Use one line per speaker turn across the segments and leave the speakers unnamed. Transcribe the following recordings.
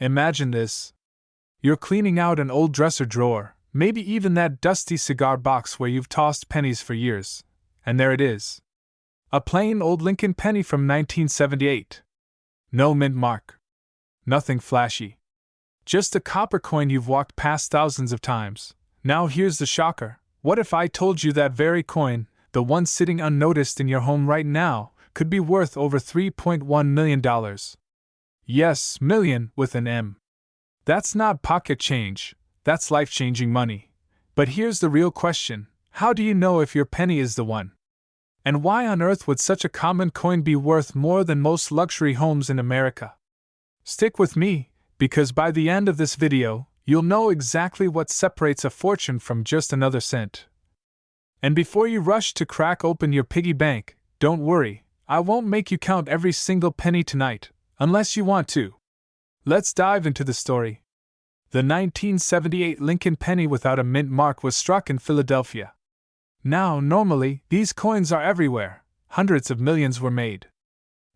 Imagine this. You're cleaning out an old dresser drawer, maybe even that dusty cigar box where you've tossed pennies for years, and there it is. A plain old Lincoln penny from 1978. No mint mark. Nothing flashy. Just a copper coin you've walked past thousands of times. Now here's the shocker. What if I told you that very coin, the one sitting unnoticed in your home right now, could be worth over $3.1 million? Yes, million with an M. That's not pocket change, that's life-changing money. But here's the real question. How do you know if your penny is the one? And why on earth would such a common coin be worth more than most luxury homes in America? Stick with me, because by the end of this video, you'll know exactly what separates a fortune from just another cent. And before you rush to crack open your piggy bank, don't worry, I won't make you count every single penny tonight, unless you want to. Let's dive into the story. The 1978 Lincoln penny without a mint mark was struck in Philadelphia. Now, normally, these coins are everywhere. Hundreds of millions were made.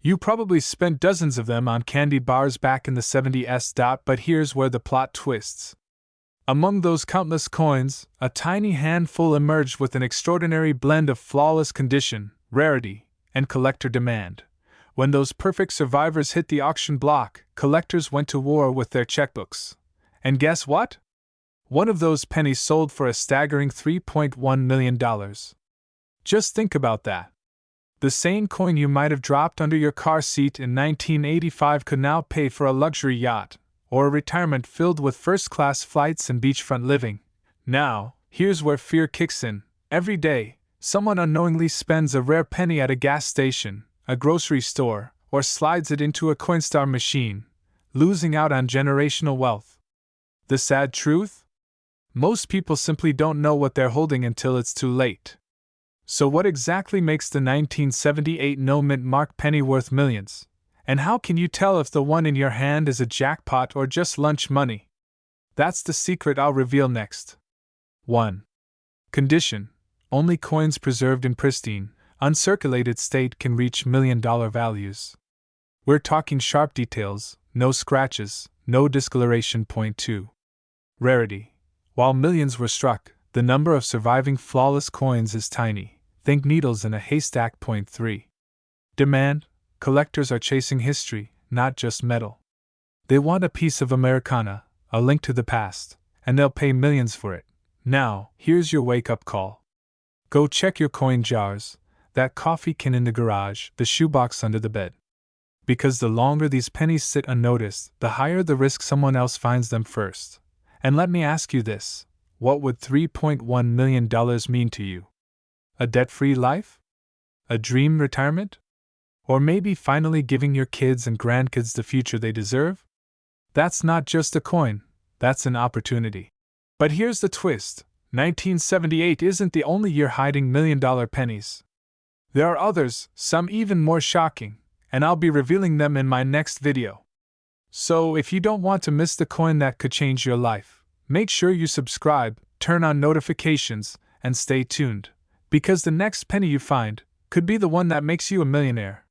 You probably spent dozens of them on candy bars back in the 70s. But here's where the plot twists. Among those countless coins, a tiny handful emerged with an extraordinary blend of flawless condition, rarity, and collector demand. When those perfect survivors hit the auction block, collectors went to war with their checkbooks. And guess what? One of those pennies sold for a staggering $3.1 million. Just think about that. The same coin you might have dropped under your car seat in 1985 could now pay for a luxury yacht, or a retirement filled with first-class flights and beachfront living. Now, here's where fear kicks in. Every day, someone unknowingly spends a rare penny at a gas station, a grocery store, or slides it into a Coinstar machine, losing out on generational wealth. The sad truth? Most people simply don't know what they're holding until it's too late. So what exactly makes the 1978 no-mint mark penny worth millions? And how can you tell if the one in your hand is a jackpot or just lunch money? That's the secret I'll reveal next. 1. Condition. Only coins preserved in pristine, uncirculated state can reach million-dollar values. We're talking sharp details, no scratches, no discoloration. Point 2. Rarity. While millions were struck, the number of surviving flawless coins is tiny. Think needles in a haystack. Point 3. Demand. Collectors are chasing history, not just metal. They want a piece of Americana, a link to the past, and they'll pay millions for it. Now, here's your wake-up call. Go check your coin jars, that coffee can in the garage, the shoebox under the bed. Because the longer these pennies sit unnoticed, the higher the risk someone else finds them first. And let me ask you this, what would $3.1 million mean to you? A debt-free life? A dream retirement? Or maybe finally giving your kids and grandkids the future they deserve? That's not just a coin, that's an opportunity. But here's the twist, 1978 isn't the only year hiding million-dollar pennies. There are others, some even more shocking, and I'll be revealing them in my next video. So if you don't want to miss the coin that could change your life, make sure you subscribe, turn on notifications, and stay tuned, because the next penny you find could be the one that makes you a millionaire.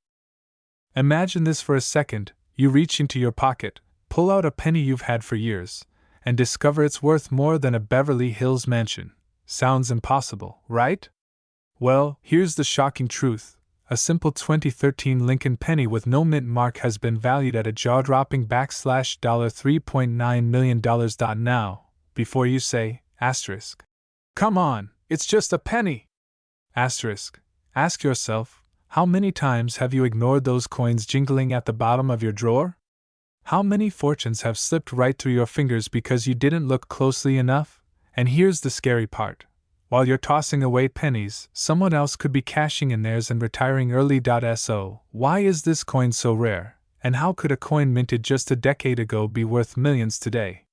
Imagine this for a second, you reach into your pocket, pull out a penny you've had for years, and discover it's worth more than a Beverly Hills mansion. Sounds impossible, right? Well, here's the shocking truth. A simple 2013 Lincoln penny with no mint mark has been valued at a jaw-dropping $3.9 million. Now, before you say, asterisk, come on, it's just a penny. Asterisk, ask yourself, how many times have you ignored those coins jingling at the bottom of your drawer? How many fortunes have slipped right through your fingers because you didn't look closely enough? And here's the scary part. While you're tossing away pennies, someone else could be cashing in theirs and retiring early. So, why is this coin so rare? And how could a coin minted just a decade ago be worth millions today?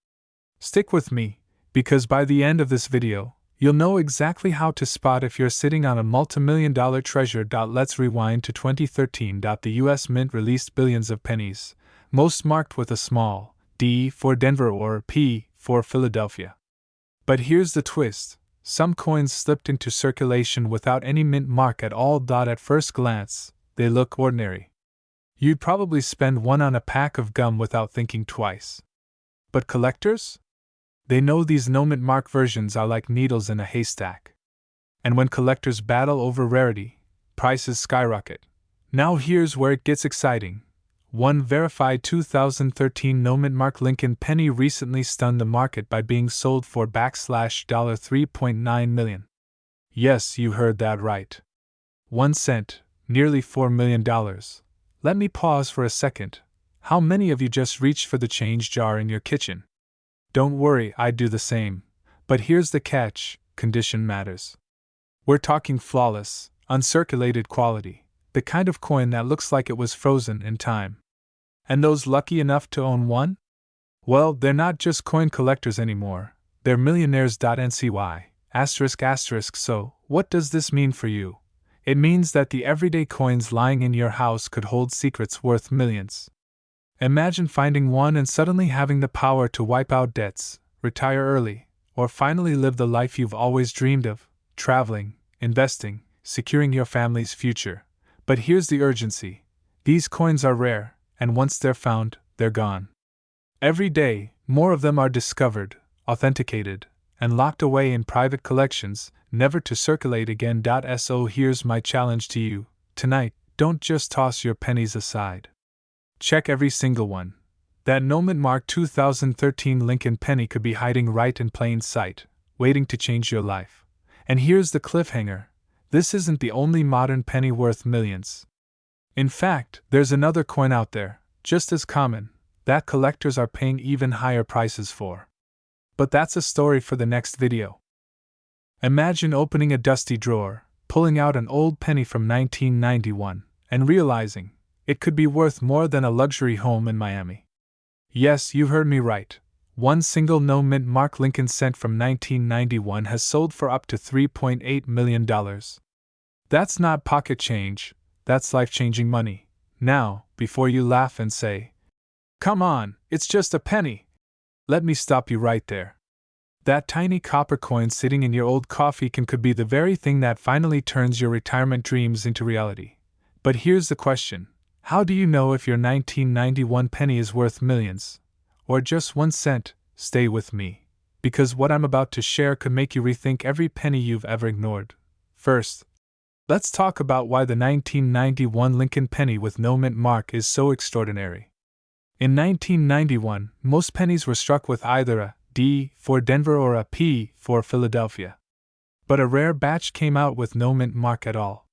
Stick with me, because by the end of this video, you'll know exactly how to spot if you're sitting on a multi-million-dollar treasure. Let's rewind to 2013. The US Mint released billions of pennies, most marked with a small D for Denver or P for Philadelphia. But here's the twist. Some coins slipped into circulation without any mint mark at all. At first glance, they look ordinary. You'd probably spend one on a pack of gum without thinking twice. But collectors? They know these no-mint mark versions are like needles in a haystack. And when collectors battle over rarity, prices skyrocket. Now here's where it gets exciting. One verified 2013 no-mint mark Lincoln penny recently stunned the market by being sold for $3.9 million. Yes, you heard that right. 1 cent, nearly $4 million. Let me pause for a second. How many of you just reached for the change jar in your kitchen? Don't worry, I do the same. But here's the catch: condition matters. We're talking flawless, uncirculated quality, the kind of coin that looks like it was frozen in time. And those lucky enough to own one? Well, they're not just coin collectors anymore, they're millionaires. Ncy. So, what does this mean for you? It means that the everyday coins lying in your house could hold secrets worth millions. Imagine finding one and suddenly having the power to wipe out debts, retire early, or finally live the life you've always dreamed of: traveling, investing, securing your family's future. But here's the urgency: these coins are rare, and once they're found, they're gone. Every day, more of them are discovered, authenticated, and locked away in private collections, never to circulate again. So here's my challenge to you tonight: don't just toss your pennies aside. Check every single one. That no-mint mark 2013 Lincoln penny could be hiding right in plain sight, waiting to change your life. And here's the cliffhanger: this isn't the only modern penny worth millions. In fact, there's another coin out there, just as common, that collectors are paying even higher prices for. But that's a story for the next video. Imagine opening a dusty drawer, pulling out an old penny from 1991, and realizing it could be worth more than a luxury home in Miami. Yes, you heard me right. One single no-mint mark Lincoln cent from 1991 has sold for up to $3.8 million. That's not pocket change, that's life-changing money. Now, before you laugh and say, "Come on, it's just a penny," let me stop you right there. That tiny copper coin sitting in your old coffee can could be the very thing that finally turns your retirement dreams into reality. But here's the question: how do you know if your 1991 penny is worth millions? Or just 1 cent? Stay with me, because what I'm about to share could make you rethink every penny you've ever ignored. First, let's talk about why the 1991 Lincoln penny with no mint mark is so extraordinary. In 1991, most pennies were struck with either a D for Denver or a P for Philadelphia. But a rare batch came out with no mint mark at all.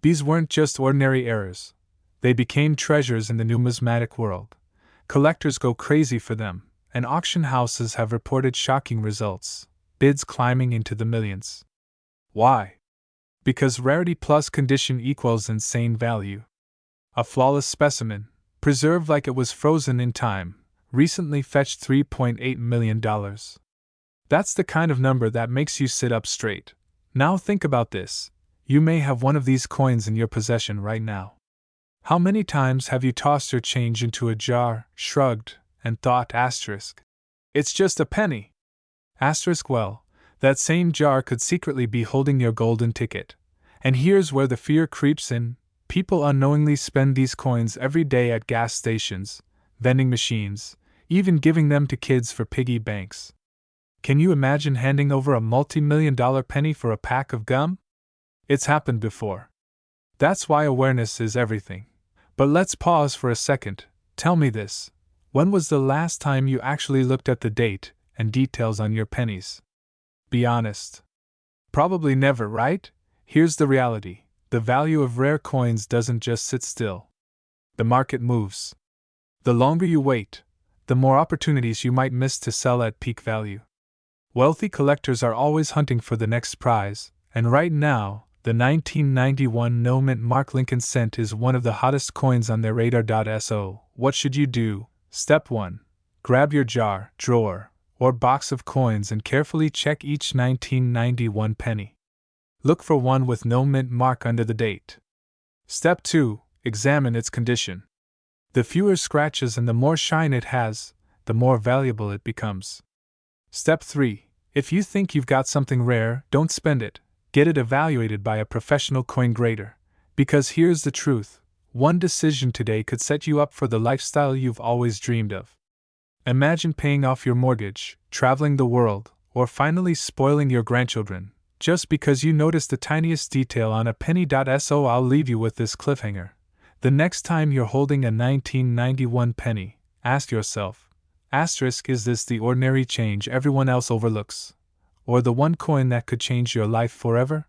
These weren't just ordinary errors. They became treasures in the numismatic world. Collectors go crazy for them, and auction houses have reported shocking results, bids climbing into the millions. Why? Because rarity plus condition equals insane value. A flawless specimen, preserved like it was frozen in time, recently fetched $3.8 million. That's the kind of number that makes you sit up straight. Now think about this. You may have one of these coins in your possession right now. How many times have you tossed your change into a jar, shrugged, and thought, it's just a penny? Well, that same jar could secretly be holding your golden ticket. And here's where the fear creeps in. People unknowingly spend these coins every day at gas stations, vending machines, even giving them to kids for piggy banks. Can you imagine handing over a multi-million-dollar penny for a pack of gum? It's happened before. That's why awareness is everything. But let's pause for a second. Tell me this: when was the last time you actually looked at the date and details on your pennies? Be honest. Probably never, right? Here's the reality: the value of rare coins doesn't just sit still. The market moves. The longer you wait, the more opportunities you might miss to sell at peak value. Wealthy collectors are always hunting for the next prize, and right now, the 1991 no mint mark Lincoln cent is one of the hottest coins on their radar. So, what should you do? Step 1. Grab your jar, drawer, or box of coins and carefully check each 1991 penny. Look for one with no mint mark under the date. Step 2. Examine its condition. The fewer scratches and the more shine it has, the more valuable it becomes. Step 3. If you think you've got something rare, don't spend it. Get it evaluated by a professional coin grader. Because here's the truth: one decision today could set you up for the lifestyle you've always dreamed of. Imagine paying off your mortgage, traveling the world, or finally spoiling your grandchildren, just because you noticed the tiniest detail on a penny. So I'll leave you with this cliffhanger. The next time you're holding a 1991 penny, ask yourself, is this the ordinary change everyone else overlooks? Or the one coin that could change your life forever?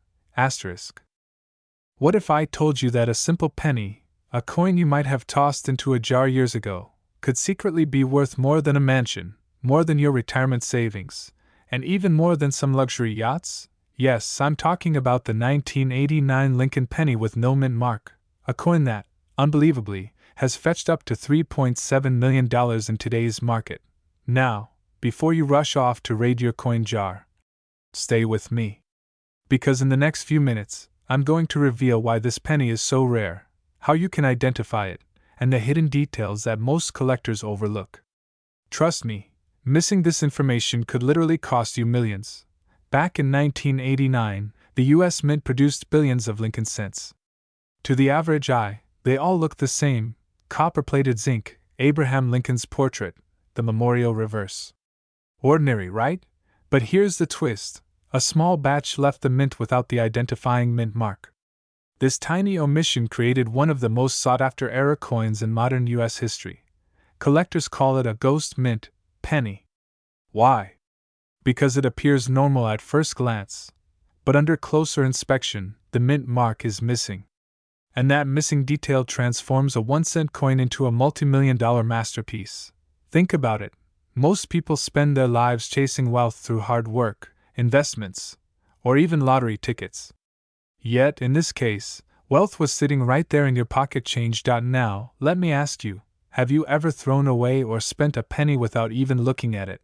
What if I told you that a simple penny, a coin you might have tossed into a jar years ago, could secretly be worth more than a mansion, more than your retirement savings, and even more than some luxury yachts? Yes, I'm talking about the 1989 Lincoln penny with no mint mark, a coin that, unbelievably, has fetched up to $3.7 million in today's market. Now, before you rush off to raid your coin jar, stay with me. Because in the next few minutes, I'm going to reveal why this penny is so rare, how you can identify it, and the hidden details that most collectors overlook. Trust me, missing this information could literally cost you millions. Back in 1989, the US Mint produced billions of Lincoln cents. To the average eye, they all look the same: copper-plated zinc, Abraham Lincoln's portrait, the memorial reverse. Ordinary, right? But here's the twist: a small batch left the mint without the identifying mint mark. This tiny omission created one of the most sought-after era coins in modern US history. Collectors call it a ghost mint penny. Why? Because it appears normal at first glance, but under closer inspection, the mint mark is missing. And that missing detail transforms a 1-cent coin into a multi-million-dollar masterpiece. Think about it. Most people spend their lives chasing wealth through hard work, investments, or even lottery tickets. Yet, in this case, wealth was sitting right there in your pocket. Now, let me ask you, have you ever thrown away or spent a penny without even looking at it?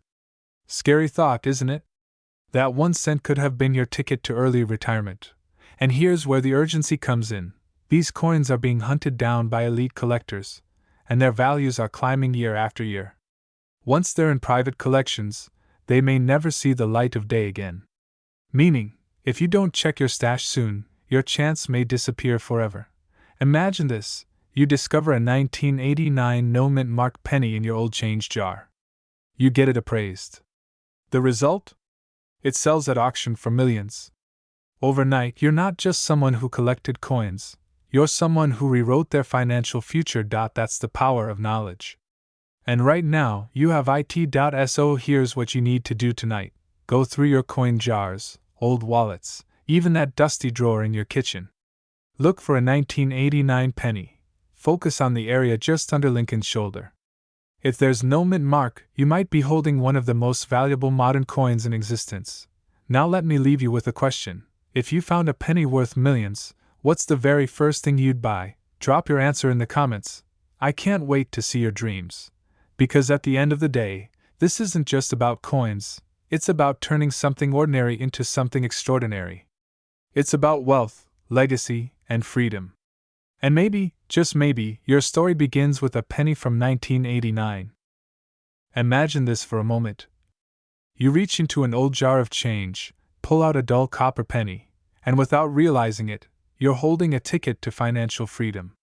Scary thought, isn't it? That 1 cent could have been your ticket to early retirement. And here's where the urgency comes in. These coins are being hunted down by elite collectors, and their values are climbing year after year. Once they're in private collections, they may never see the light of day again. Meaning, if you don't check your stash soon, your chance may disappear forever. Imagine this: you discover a 1989 no mint mark penny in your old change jar. You get it appraised. The result? It sells at auction for millions. Overnight, you're not just someone who collected coins, you're someone who rewrote their financial future. That's the power of knowledge. And right now, you have it. Here's what you need to do tonight: go through your coin jars, old wallets, even that dusty drawer in your kitchen. Look for a 1989 penny. Focus on the area just under Lincoln's shoulder. If there's no mint mark, you might be holding one of the most valuable modern coins in existence. Now let me leave you with a question. If you found a penny worth millions, what's the very first thing you'd buy? Drop your answer in the comments. I can't wait to see your dreams. Because at the end of the day, this isn't just about coins, it's about turning something ordinary into something extraordinary. It's about wealth, legacy, and freedom. And maybe, just maybe, your story begins with a penny from 1989. Imagine this for a moment. You reach into an old jar of change, pull out a dull copper penny, and without realizing it, you're holding a ticket to financial freedom.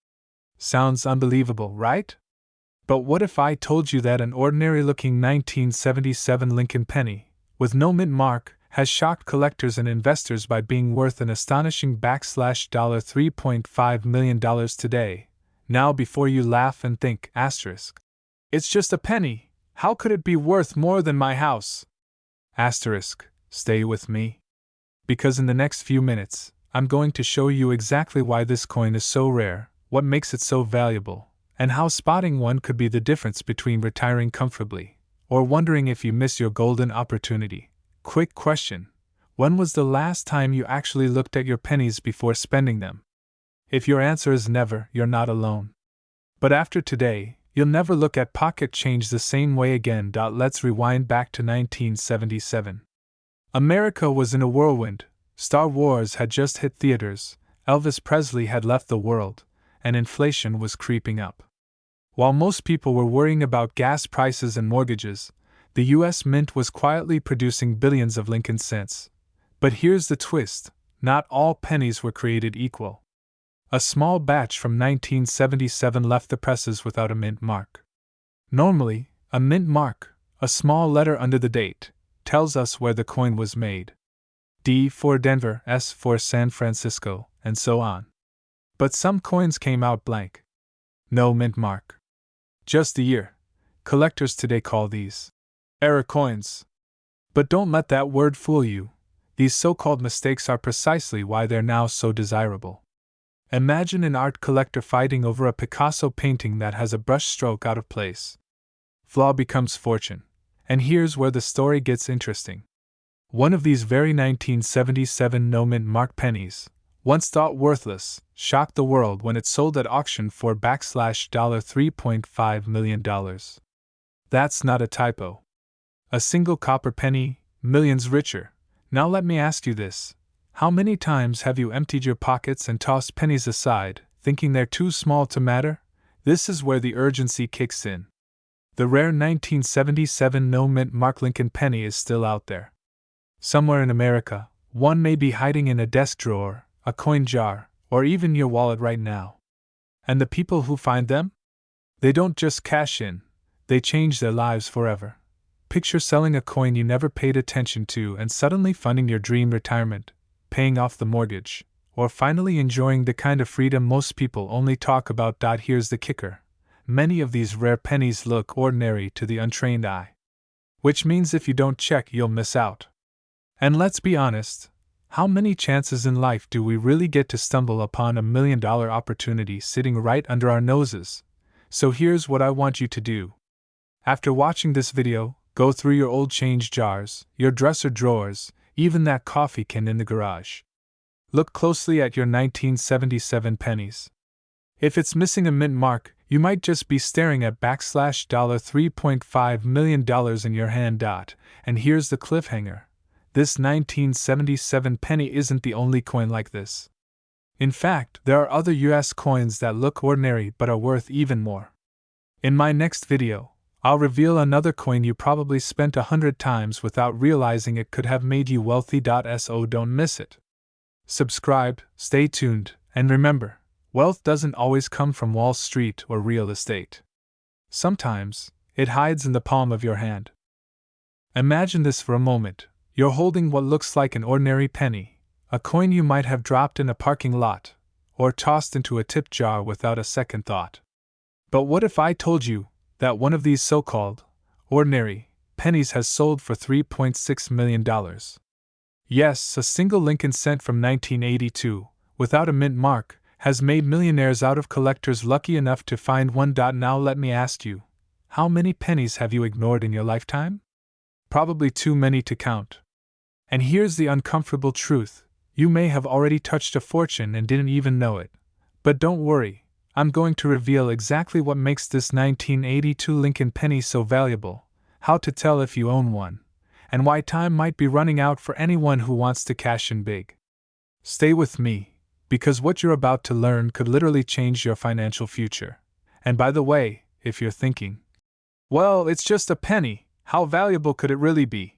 Sounds unbelievable, right? But what if I told you that an ordinary-looking 1977 Lincoln penny, with no mint mark, has shocked collectors and investors by being worth an astonishing $3.5 million today? Now before you laugh and think, it's just a penny, how could it be worth more than my house? Stay with me. Because in the next few minutes, I'm going to show you exactly why this coin is so rare, what makes it so valuable, and how spotting one could be the difference between retiring comfortably or wondering if you miss your golden opportunity. Quick question: when was the last time you actually looked at your pennies before spending them? If your answer is never, you're not alone. But after today, you'll never look at pocket change the same way again. Let's rewind back to 1977. America was in a whirlwind. Star Wars had just hit theaters, Elvis Presley had left the world, and inflation was creeping up. While most people were worrying about gas prices and mortgages, the US Mint was quietly producing billions of Lincoln cents. But here's the twist: not all pennies were created equal. A small batch from 1977 left the presses without a mint mark. Normally, A mint mark, a small letter under the date, tells us where the coin was made. D for Denver, S for San Francisco, and so on. But some coins came out blank. No mint mark. Just the year. Collectors today call these error coins. But don't let that word fool you. These so-called mistakes are precisely why they're now so desirable. Imagine an art collector fighting over a Picasso painting that has a brushstroke out of place. Flaw becomes fortune. And here's where the story gets interesting. One of these very 1977 no-mint mark pennies, once thought worthless, shocked the world when it sold at auction for $3.5 million. That's not a typo. A single copper penny, millions richer. Now let me ask you this. How many times have you emptied your pockets and tossed pennies aside, thinking they're too small to matter? This is where the urgency kicks in. The rare 1977 no-mint mark Lincoln penny is still out there. Somewhere in America, one may be hiding in a desk drawer, a coin jar, or even your wallet right now. And the people who find them? They don't just cash in, they change their lives forever. Picture selling a coin you never paid attention to and suddenly funding your dream retirement, paying off the mortgage, or finally enjoying the kind of freedom most people only talk about. Here's the kicker. Many of these rare pennies look ordinary to the untrained eye. Which means if you don't check, you'll miss out. And let's be honest, how many chances in life do we really get to stumble upon $1 million opportunity sitting right under our noses? So here's what I want you to do. After watching this video, go through your old change jars, your dresser drawers, even that coffee can in the garage. Look closely at your 1977 pennies. If it's missing a mint mark, you might just be staring at $3.5 million in your hand. And here's the cliffhanger. This 1977 penny isn't the only coin like this. In fact, there are other US coins that look ordinary but are worth even more. In my next video, I'll reveal another coin you probably spent 100 times without realizing it could have made you wealthy. So don't miss it. Subscribe, stay tuned, and remember, wealth doesn't always come from Wall Street or real estate. Sometimes, it hides in the palm of your hand. Imagine this for a moment. You're holding what looks like an ordinary penny, a coin you might have dropped in a parking lot, or tossed into a tip jar without a second thought. But what if I told you that one of these so-called ordinary pennies has sold for $3.6 million? Yes, a single Lincoln cent from 1982, without a mint mark, has made millionaires out of collectors lucky enough to find one. Now let me ask you, how many pennies have you ignored in your lifetime? Probably too many to count. And here's the uncomfortable truth. You may have already touched a fortune and didn't even know it. But don't worry, I'm going to reveal exactly what makes this 1982 Lincoln penny so valuable, how to tell if you own one, and why time might be running out for anyone who wants to cash in big. Stay with me, because what you're about to learn could literally change your financial future. And by the way, if you're thinking, well, it's just a penny, how valuable could it really be?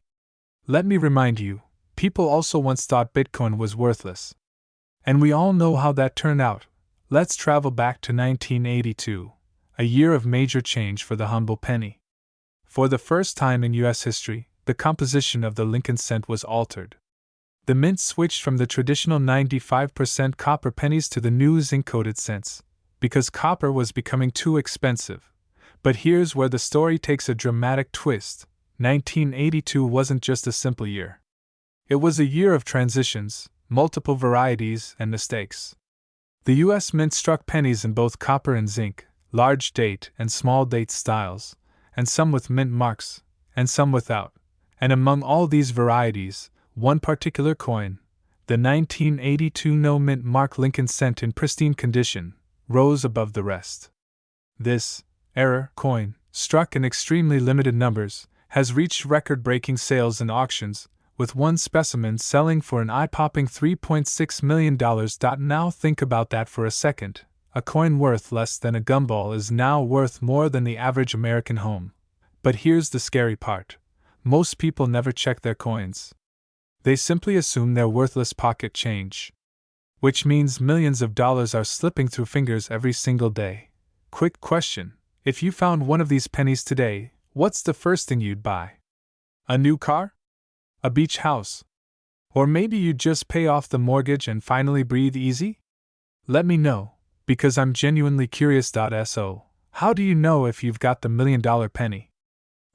Let me remind you, people also once thought Bitcoin was worthless. And we all know how that turned out. Let's travel back to 1982, a year of major change for the humble penny. For the first time in U.S. history, the composition of the Lincoln cent was altered. The mint switched from the traditional 95% copper pennies to the new zinc-coated cents, because copper was becoming too expensive. But here's where the story takes a dramatic twist. 1982 wasn't just a simple year. It was a year of transitions, multiple varieties, and mistakes. The U.S. Mint struck pennies in both copper and zinc, large date and small date styles, and some with mint marks, and some without. And among all these varieties, one particular coin, the 1982 no-mint mark Lincoln cent in pristine condition, rose above the rest. This error coin, struck in extremely limited numbers, has reached record-breaking sales in auctions, with one specimen selling for an eye-popping $3.6 million. Now think about that for a second. A coin worth less than a gumball is now worth more than the average American home. But here's the scary part. Most people never check their coins. They simply assume they're worthless pocket change. Which means millions of dollars are slipping through fingers every single day. Quick question. If you found one of these pennies today, What's the first thing you'd buy? A new car? A beach house? Or maybe you'd just pay off the mortgage and finally breathe easy? Let me know, because I'm genuinely curious. So, how do you know if you've got the $1,000,000 penny?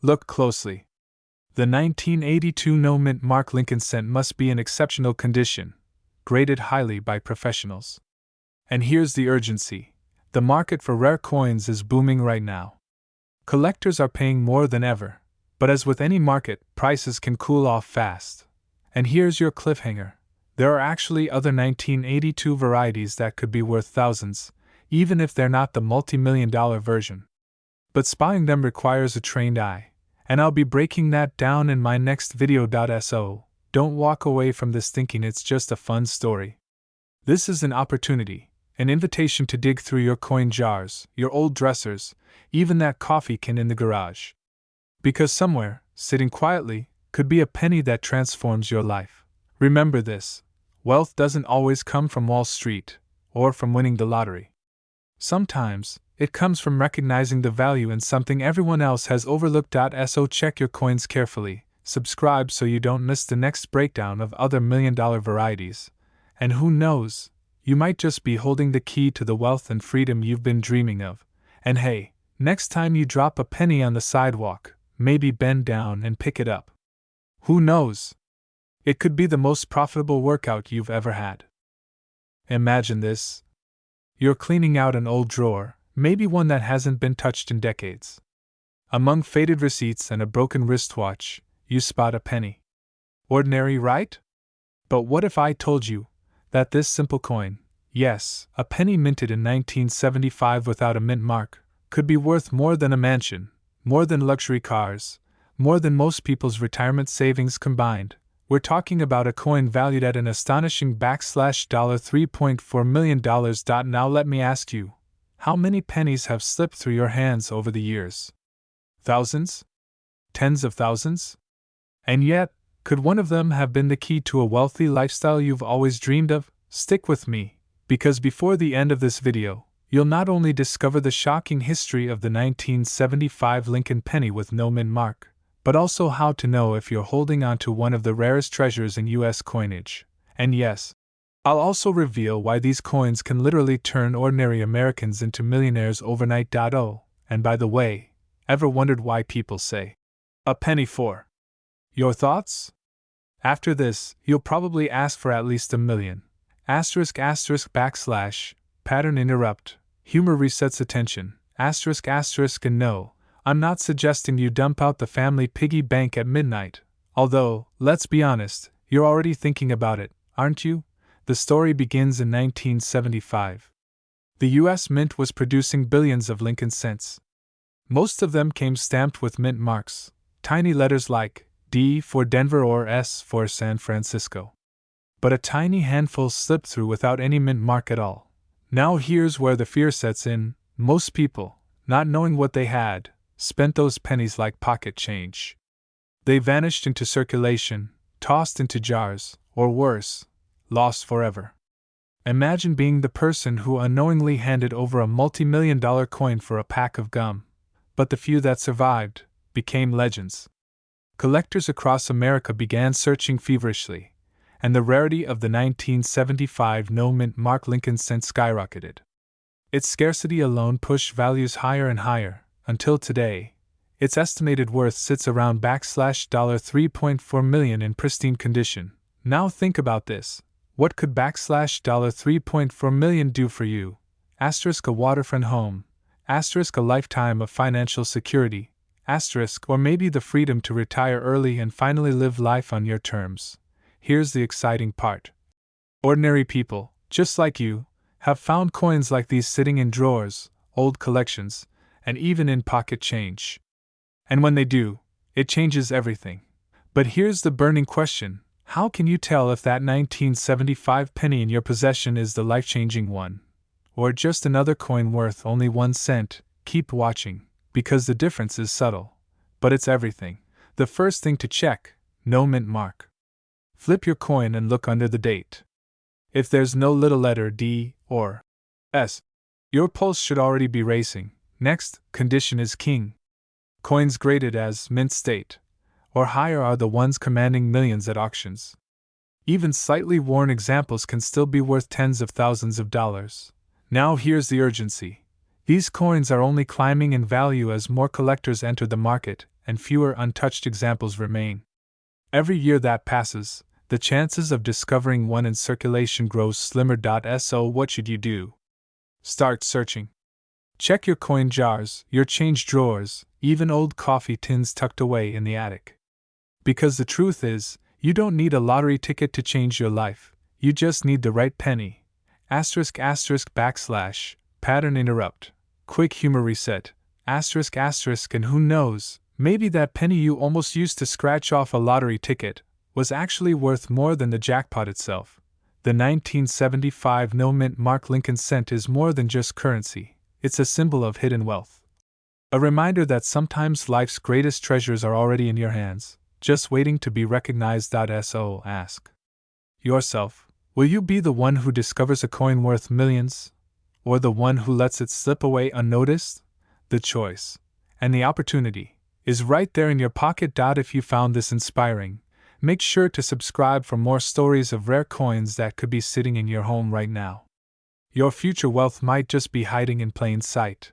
Look closely. The 1982 no mint mark Lincoln cent must be in exceptional condition, graded highly by professionals. And here's the urgency. The market for rare coins is booming right now. Collectors are paying more than ever, but as with any market, prices can cool off fast. And here's your cliffhanger. There are actually other 1982 varieties that could be worth thousands, even if they're not the multi-million-dollar version. But spying them requires a trained eye, and I'll be breaking that down in my next video. So, don't walk away from this thinking it's just a fun story. This is an opportunity, an invitation to dig through your coin jars, your old dressers, even that coffee can in the garage. Because somewhere, sitting quietly, could be a penny that transforms your life. Remember this: wealth doesn't always come from Wall Street, or from winning the lottery. Sometimes, it comes from recognizing the value in something everyone else has overlooked. So check your coins carefully, subscribe so you don't miss the next breakdown of other $1,000,000 varieties, and who knows, you might just be holding the key to the wealth and freedom you've been dreaming of. And hey, next time you drop a penny on the sidewalk, maybe bend down and pick it up. Who knows? It could be the most profitable workout you've ever had. Imagine this. You're cleaning out an old drawer, maybe one that hasn't been touched in decades. Among faded receipts and a broken wristwatch, you spot a penny. Ordinary, right? But what if I told you that this simple coin, yes, a penny minted in 1975 without a mint mark, could be worth more than a mansion, more than luxury cars, more than most people's retirement savings combined? We're talking about a coin valued at an astonishing $3.4 million. Now let me ask you, how many pennies have slipped through your hands over the years? Thousands? Tens of thousands? And yet, could one of them have been the key to a wealthy lifestyle you've always dreamed of? Stick with me, because before the end of this video, you'll not only discover the shocking history of the 1975 Lincoln penny with no mint mark, but also how to know if you're holding on to one of the rarest treasures in U.S. coinage. And yes, I'll also reveal why these coins can literally turn ordinary Americans into millionaires overnight. Oh, and by the way, ever wondered why people say, a penny for? Your thoughts? After this, you'll probably ask for at least $1 million. Pattern interrupt. Humor resets attention. And no, I'm not suggesting you dump out the family piggy bank at midnight. Although, let's be honest, you're already thinking about it, aren't you? The story begins in 1975. The U.S. Mint was producing billions of Lincoln cents. Most of them came stamped with mint marks, tiny letters like D for Denver or S for San Francisco. But a tiny handful slipped through without any mint mark at all. Now here's where the fear sets in. Most people, not knowing what they had, spent those pennies like pocket change. They vanished into circulation, tossed into jars, or worse, lost forever. Imagine being the person who unknowingly handed over a multi-million-dollar coin for a pack of gum. But the few that survived became legends. Collectors across America began searching feverishly, and the rarity of the 1975 no mint mark Lincoln cent skyrocketed. Its scarcity alone pushed values higher and higher, until today, its estimated worth sits around $3.4 million in pristine condition. Now think about this. What could $3.4 million do for you? A waterfront home, a lifetime of financial security, or maybe the freedom to retire early and finally live life on your terms. Here's the exciting part. Ordinary people, just like you, have found coins like these sitting in drawers, old collections, and even in pocket change. And when they do, it changes everything. But here's the burning question: how can you tell if that 1975 penny in your possession is the life-changing one? Or just another coin worth only 1 cent? Keep watching, because the difference is subtle. But it's everything. The first thing to check: no mint mark. Flip your coin and look under the date. If there's no little letter D or S, your pulse should already be racing. Next, condition is king. Coins graded as mint state or higher are the ones commanding millions at auctions. Even slightly worn examples can still be worth tens of thousands of dollars. Now here's the urgency. These coins are only climbing in value as more collectors enter the market and fewer untouched examples remain. Every year that passes, the chances of discovering one in circulation grows slimmer. So what should you do? Start searching. Check your coin jars, your change drawers, even old coffee tins tucked away in the attic. Because the truth is, you don't need a lottery ticket to change your life, you just need the right penny. Pattern interrupt. Quick humor reset. And who knows, maybe that penny you almost used to scratch off a lottery ticket was actually worth more than the jackpot itself. The 1975 no-mint Mark Lincoln cent is more than just currency, it's a symbol of hidden wealth. A reminder that sometimes life's greatest treasures are already in your hands, just waiting to be recognized. So ask yourself, will you be the one who discovers a coin worth millions? Or the one who lets it slip away unnoticed? The choice, and the opportunity, is right there in your pocket. If you found this inspiring, make sure to subscribe for more stories of rare coins that could be sitting in your home right now. Your future wealth might just be hiding in plain sight.